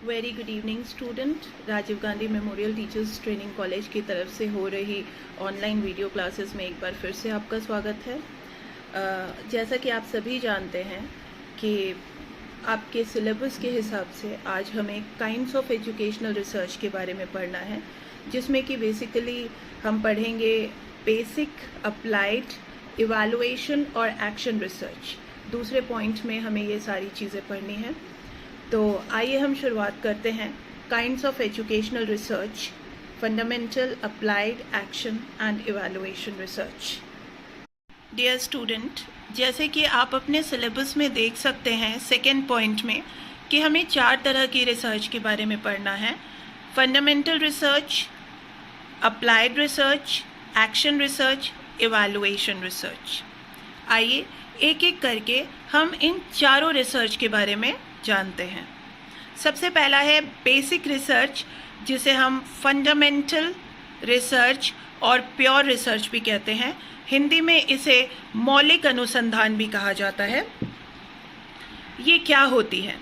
Very good evening student. Rajiv Gandhi memorial teachers training college की तरफ से हो रही ऑनलाइन वीडियो क्लासेस में एक बार फिर से आपका स्वागत है। जैसा कि आप सभी जानते हैं कि आपके सिलेबस के हिसाब से आज हमें काइंड्स ऑफ एजुकेशनल रिसर्च के बारे में पढ़ना है, जिसमें कि बेसिकली हम पढ़ेंगे बेसिक, अप्लाइड, इवैल्यूएशन और एक्शन रिसर्च। दूसरे पॉइंट में हमें ये सारी चीज़ें पढ़नी हैं। तो आइए हम शुरुआत करते हैं। Kinds of educational research, fundamental, applied, action and evaluation research. Dear student, जैसे कि आप अपने सिलेबस में देख सकते हैं सेकेंड पॉइंट में कि हमें 4 तरह की रिसर्च के बारे में पढ़ना है। Fundamental research, applied research, action research, evaluation research. आइए एक एक करके हम इन चारों रिसर्च के बारे में जानते हैं। सबसे पहला है बेसिक रिसर्च, जिसे हम फंडामेंटल रिसर्च और प्योर रिसर्च भी कहते हैं। हिंदी में इसे मौलिक अनुसंधान भी कहा जाता है। ये क्या होती है?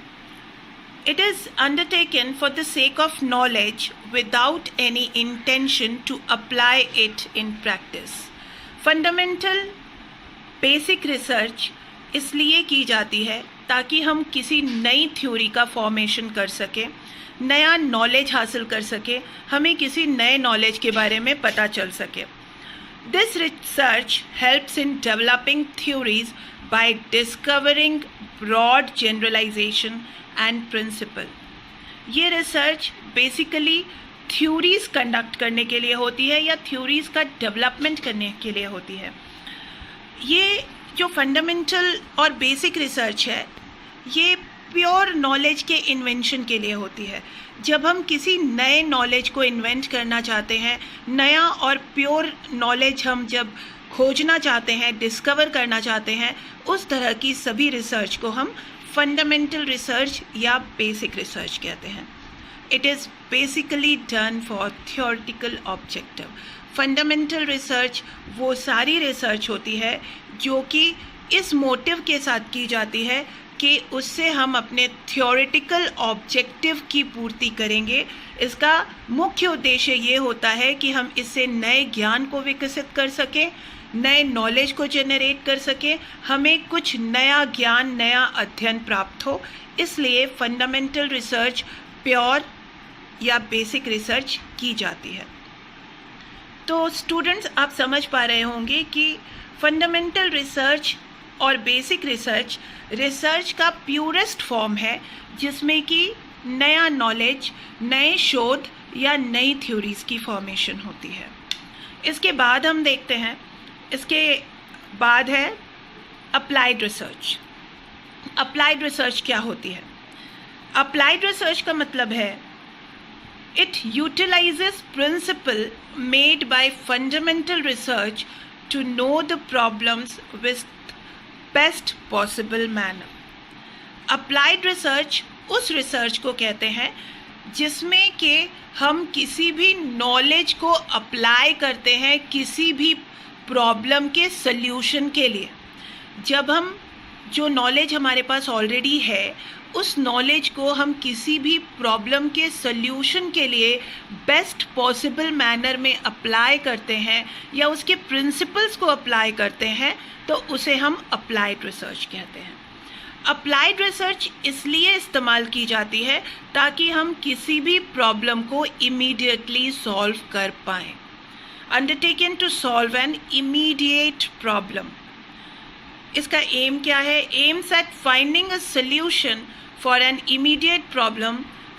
It is undertaken for the sake of knowledge without any intention to apply it in practice. Fundamental basic research इसलिए की जाती है ताकि हम किसी नई थ्योरी का फॉर्मेशन कर सकें, नया नॉलेज हासिल कर सकें, हमें किसी नए नॉलेज के बारे में पता चल सके। This research helps in developing theories by discovering broad generalization and principle. ये रिसर्च बेसिकली थ्योरीज कंडक्ट करने के लिए होती है या थ्योरीज का डेवलपमेंट करने के लिए होती है। ये जो फंडामेंटल और बेसिक रिसर्च है, ये प्योर नॉलेज के इन्वेंशन के लिए होती है। जब हम किसी नए नॉलेज को इन्वेंट करना चाहते हैं, नया और प्योर नॉलेज हम जब खोजना चाहते हैं, डिस्कवर करना चाहते हैं, उस तरह की सभी रिसर्च को हम फंडामेंटल रिसर्च या बेसिक रिसर्च कहते हैं। It is basically done for theoretical objective. Fundamental research वो सारी रिसर्च होती है जो कि इस मोटिव के साथ की जाती है कि उससे हम अपने थियोरेटिकल ऑब्जेक्टिव की पूर्ति करेंगे। इसका मुख्य उद्देश्य ये होता है कि हम इससे नए ज्ञान को विकसित कर सकें, नए नॉलेज को जनरेट कर सकें, हमें कुछ नया ज्ञान, नया अध्ययन प्राप्त हो। इसलिए फंडामेंटल रिसर्च प्योर या बेसिक रिसर्च की जाती है। तो स्टूडेंट्स, आप समझ पा रहे होंगे कि फंडामेंटल रिसर्च और बेसिक रिसर्च रिसर्च का प्यूरेस्ट फॉर्म है, जिसमें कि नया नॉलेज, नए शोध या नई थ्योरीज की फॉर्मेशन होती है। इसके बाद हम देखते हैं, इसके बाद है अप्लाइड रिसर्च। अप्लाइड रिसर्च क्या होती है? अप्लाइड रिसर्च का मतलब है it utilizes principle made by fundamental research to know the problems with best possible manner. Applied research उस रिसर्च को कहते हैं जिसमें कि हम किसी भी नॉलेज को अप्लाई करते हैं किसी भी प्रॉब्लम के सल्यूशन के लिए। जब हम जो नॉलेज हमारे पास ऑलरेडी है, उस नॉलेज को हम किसी भी प्रॉब्लम के सल्यूशन के लिए बेस्ट पॉसिबल मैनर में अप्लाई करते हैं या उसके प्रिंसिपल्स को अप्लाई करते हैं, तो उसे हम अप्लाइड रिसर्च कहते हैं। अप्लाइड रिसर्च इसलिए इस्तेमाल की जाती है ताकि हम किसी भी प्रॉब्लम को इमीडिएटली सॉल्व कर पाएँ। Undertaken to solve an immediate problem. इसका एम क्या है? Aims at finding a solution for an immediate problem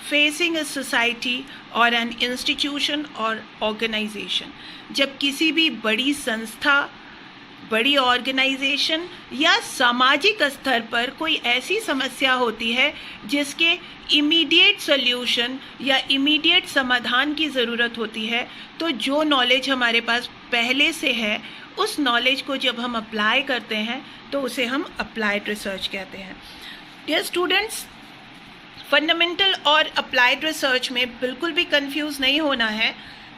facing a society और एन इंस्टीट्यूशन और ऑर्गेनाइजेशन। जब किसी भी बड़ी संस्था, बड़ी ऑर्गेनाइजेशन या सामाजिक स्तर पर कोई ऐसी समस्या होती है जिसके इमीडिएट सॉल्यूशन या इमीडिएट समाधान की ज़रूरत होती है, तो जो नॉलेज हमारे पास पहले से है, उस नॉलेज को जब हम अप्लाई करते हैं तो उसे हम अप्लाइड रिसर्च कहते हैं। डियर स्टूडेंट्स, फंडामेंटल और अप्लाइड रिसर्च में बिल्कुल भी कंफ्यूज नहीं होना है।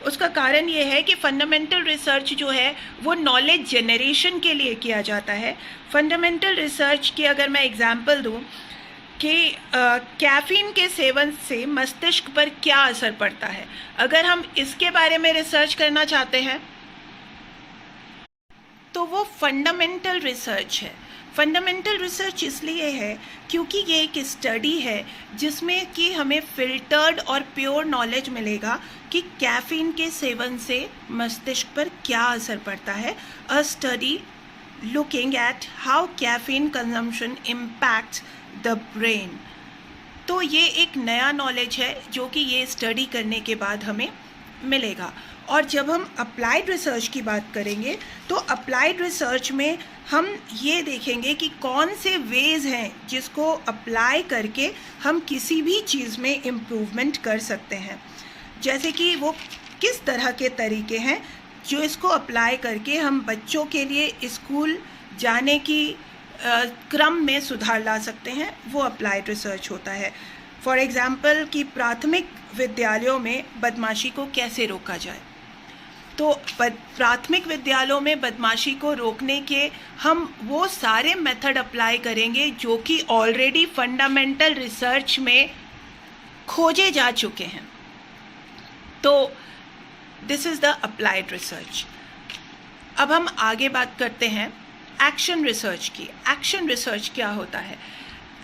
उसका कारण ये है कि फंडामेंटल रिसर्च जो है वो नॉलेज जनरेशन के लिए किया जाता है। फंडामेंटल रिसर्च की अगर मैं एग्जांपल दूं कि कैफीन के सेवन से मस्तिष्क पर क्या असर पड़ता है। अगर हम इसके बारे में रिसर्च करना चाहते हैं तो वो फंडामेंटल रिसर्च है। फंडामेंटल रिसर्च इसलिए है क्योंकि ये एक स्टडी है जिसमें कि हमें फिल्टर्ड और प्योर नॉलेज मिलेगा कि कैफीन के सेवन से मस्तिष्क पर क्या असर पड़ता है। अ study looking at how caffeine consumption impacts the brain. तो ये एक नया नॉलेज है जो कि ये स्टडी करने के बाद हमें मिलेगा। और जब हम अप्लाइड रिसर्च की बात करेंगे तो अप्लाइड रिसर्च में हम ये देखेंगे कि कौन से वेज हैं जिसको अप्लाई करके हम किसी भी चीज़ में इम्प्रूवमेंट कर सकते हैं। जैसे कि वो किस तरह के तरीके हैं जो इसको अप्लाई करके हम बच्चों के लिए स्कूल जाने की क्रम में सुधार ला सकते हैं, वो अप्लाइड रिसर्च होता है। फॉर एग्ज़ाम्पल कि प्राथमिक विद्यालयों में बदमाशी को कैसे रोका जाए। तो प्राथमिक विद्यालयों में बदमाशी को रोकने के हम वो सारे मेथड अप्लाई करेंगे जो कि ऑलरेडी फंडामेंटल रिसर्च में खोजे जा चुके हैं। तो this is the applied research. अब हम आगे बात करते हैं एक्शन रिसर्च की। एक्शन रिसर्च क्या होता है?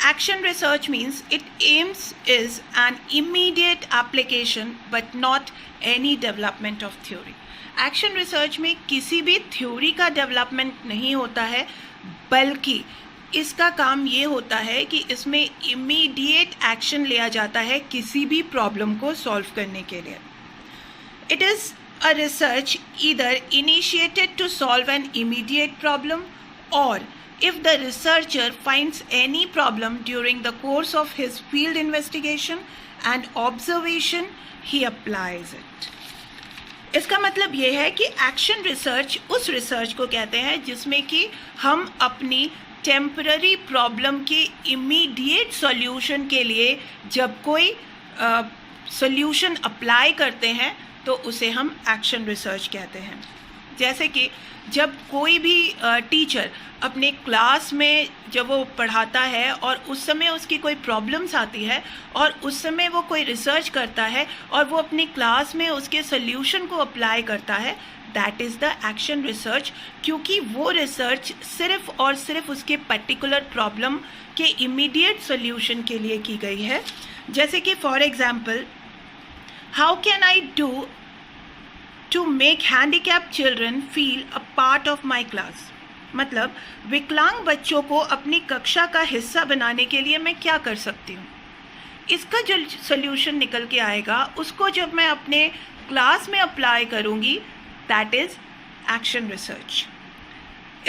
Action research means it aims is an immediate application but not any development of theory. Action research में किसी भी थ्योरी का डेवलपमेंट नहीं होता है, बल्कि इसका काम ये होता है कि इसमें इमीडिएट एक्शन लिया जाता है किसी भी प्रॉब्लम को सॉल्व करने के लिए। It is a research either initiated to solve an immediate problem or if the researcher finds any problem during the course of his field investigation and observation, he applies it. इसका मतलब ये है कि action research उस research को कहते हैं जिसमें कि हम अपनी टेम्पररी प्रॉब्लम के इमीडिएट सॉल्यूशन के लिए जब कोई सॉल्यूशन अप्लाई करते हैं तो उसे हम एक्शन रिसर्च कहते हैं। जैसे कि जब कोई भी टीचर अपने क्लास में जब वो पढ़ाता है और उस समय उसकी कोई प्रॉब्लम्स आती है और उस समय वो कोई रिसर्च करता है और वो अपनी क्लास में उसके सल्यूशन को अप्लाई करता है, that is the action research. क्योंकि वो रिसर्च सिर्फ और सिर्फ उसके पर्टिकुलर प्रॉब्लम के इमीडिएट सॉल्यूशन के लिए की गई है। जैसे कि for example, how can I do to make handicapped children feel a part of my class। मतलब विकलांग बच्चों को अपनी कक्षा का हिस्सा बनाने के लिए मैं क्या कर सकती हूँ। इसका जो सॉल्यूशन निकल के आएगा उसको जब मैं अपने क्लास में अप्लाई करूँगी, दैट इज़ एक्शन रिसर्च।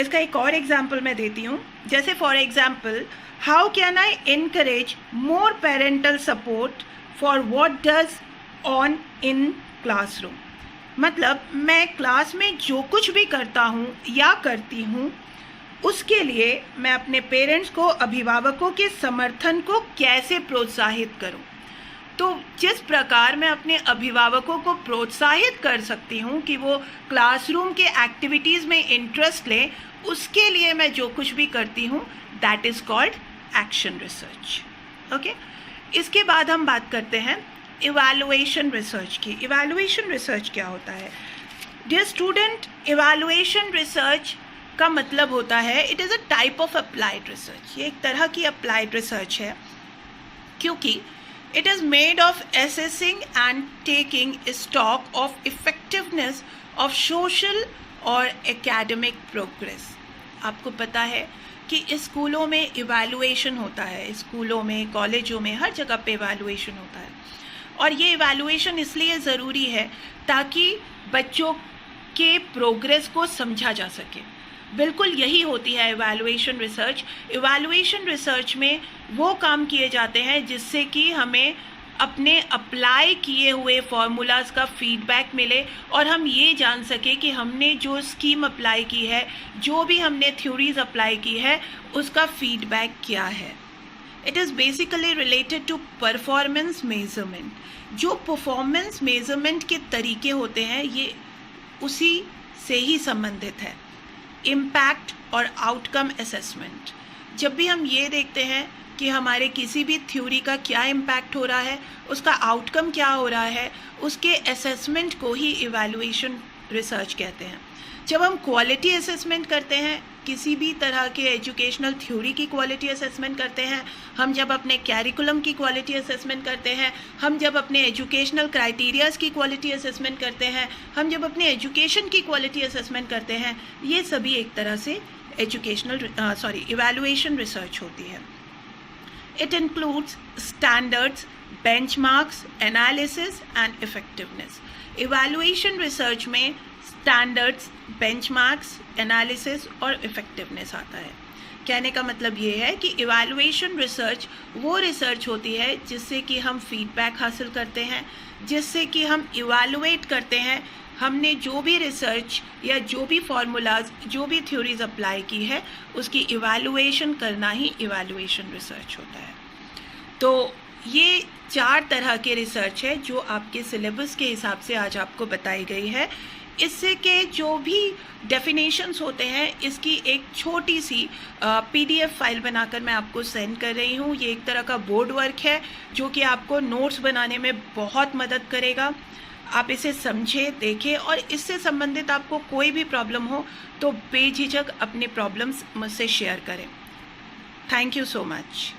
इसका एक और एग्जाम्पल मैं देती हूँ। जैसे for example, how can I encourage more parental support for what does on in classroom. मतलब मैं क्लास में जो कुछ भी करता हूँ या करती हूँ उसके लिए मैं अपने पेरेंट्स को, अभिभावकों के समर्थन को कैसे प्रोत्साहित करूँ। तो जिस प्रकार मैं अपने अभिभावकों को प्रोत्साहित कर सकती हूँ कि वो क्लासरूम के एक्टिविटीज़ में इंटरेस्ट लें, उसके लिए मैं जो कुछ भी करती हूँ, that is called action research. Okay, इसके बाद हम बात करते हैं इवैल्यूएशन रिसर्च की। इवैल्यूएशन रिसर्च क्या होता है? डियर स्टूडेंट, इवैल्यूएशन रिसर्च का मतलब होता है it is a type of applied research. ये एक तरह की अप्लाइड रिसर्च है क्योंकि it is made of assessing and taking stock of effectiveness of social और एकेडमिक प्रोग्रेस। आपको पता है कि स्कूलों में इवैल्यूएशन होता है, स्कूलों में, कॉलेजों में, हर जगह पे इवैल्यूएशन होता है। और ये इवैल्यूएशन इसलिए ज़रूरी है ताकि बच्चों के प्रोग्रेस को समझा जा सके। बिल्कुल यही होती है इवैल्यूएशन रिसर्च। इवैल्यूएशन रिसर्च में वो काम किए जाते हैं जिससे कि हमें अपने अप्लाई किए हुए फार्मूलाज़ का फीडबैक मिले और हम ये जान सके कि हमने जो स्कीम अप्लाई की है, जो भी हमने थ्योरीज अप्लाई की है, उसका फीडबैक क्या है। It is basically related to performance measurement. जो परफॉर्मेंस मेजरमेंट के तरीके होते हैं ये उसी से ही संबंधित है। इम्पैक्ट और आउटकम असेसमेंट। जब भी हम ये देखते हैं कि हमारे किसी भी थ्योरी का क्या इम्पैक्ट हो रहा है, उसका आउटकम क्या हो रहा है, उसके असेसमेंट को ही इवैल्यूएशन रिसर्च कहते हैं। जब हम क्वालिटी असेसमेंट करते हैं, किसी भी तरह के एजुकेशनल थ्योरी की क्वालिटी असेसमेंट करते हैं, हम जब अपने कैरिकुलम की क्वालिटी असेसमेंट करते हैं, हम जब अपने एजुकेशनल क्राइटेरियाज़ की क्वालिटी असेसमेंट करते हैं, हम जब अपने एजुकेशन की क्वालिटी असेसमेंट करते हैं, ये सभी एक तरह से इवैल्यूएशन रिसर्च होती है। It includes standards, benchmarks, analysis and effectiveness. Evaluation research में स्टैंडर्ड्स, बेंचमार्क्स, एनालिसिस और इफेक्टिवनेस आता है। कहने का मतलब ये है कि इवैल्यूएशन रिसर्च वो रिसर्च होती है जिससे कि हम फीडबैक हासिल करते हैं, जिससे कि हम इवैल्यूएट करते हैं हमने जो भी रिसर्च या जो भी फार्मूलाज, जो भी थ्योरीज अप्लाई की है, उसकी इवैल्यूएशन करना ही इवैल्यूएशन रिसर्च होता है। तो ये 4 तरह के रिसर्च है जो आपके सिलेबस के हिसाब से आज आपको बताई गई है। इससे के जो भी डेफिनेशंस होते हैं, इसकी एक छोटी सी PDF फाइल बनाकर मैं आपको सेंड कर रही हूँ। ये एक तरह का बोर्ड वर्क है जो कि आपको नोट्स बनाने में बहुत मदद करेगा। आप इसे समझें, देखें और इससे संबंधित आपको कोई भी प्रॉब्लम हो तो बेझिझक अपने प्रॉब्लम्स मुझसे शेयर करें। Thank you so much.